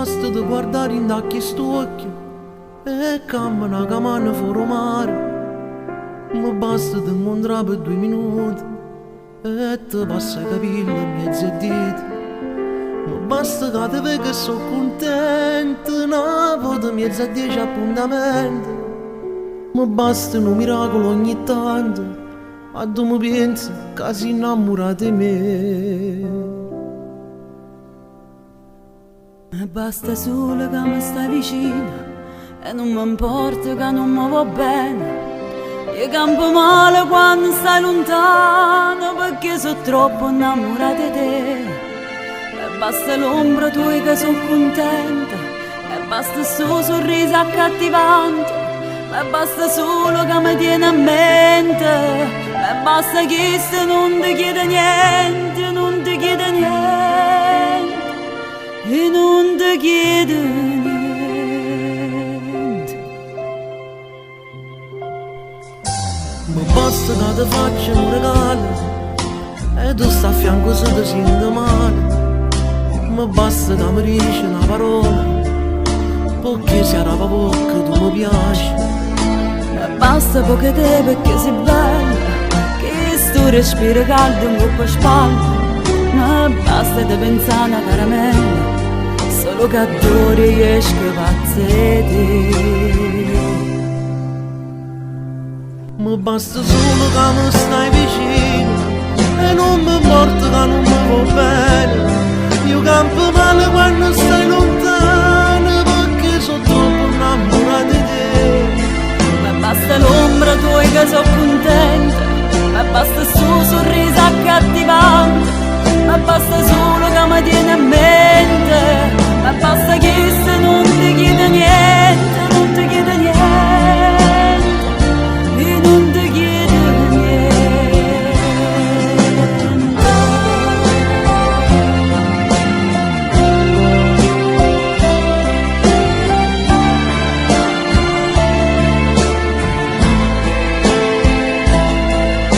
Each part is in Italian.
basta di guardare in occhi st'occhio e cammina camana fuori mare. Mi basta di incontrare per 2 minuti e ti passa i capelli in mezzo ai dita. Mi basta che ti vedi che sono contento, una volta in mezzo a 10 appuntamenti. Mi basta un miracolo ogni tanto, ma tu mi pensi che sei innamorata di me. E basta solo che mi stai vicino e non mi importa che non mi va bene. Io campo male quando stai lontano perché sono troppo innamorata di te. E basta l'ombra tua che sono contenta, e basta sto sorriso accattivante, e basta solo che mi tieni a mente, e basta che se non ti chiede niente, non ti chiede niente, e non ti chiede niente. Mi basta che ti faccia un regalo e tu stai a fianco se ti senti male. Mi basta che mi dici una parola perché se la bocca tu mi piaci. E basta poche te perché sei bella, che sto respiro caldo in coppa spalla. Ma basta di pensare una caramella, solo che a tu riesco a pazzete. Mi basta solo che mi stai vicino e non mi importa che non mi va bene. Io campo male quando stai lontano perché sono troppo innamorata di te. Ma basta l'ombra tua che sono contenta, ma basta il suo sorriso accattivante, ma basta solo che mi tieni a mente, ma basta che se non ti chiede niente, non ti chiede niente, e non ti chiede niente.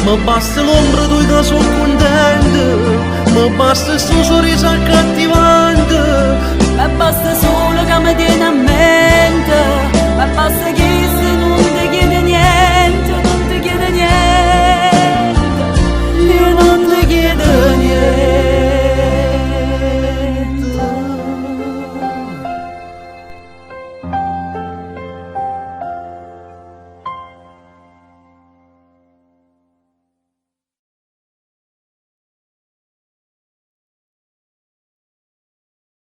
Mi basta l'ombra tua che sono contenta, mi basta il suo sorriso accattivante, Ma basta solo che mi tieni a mente, ma basta che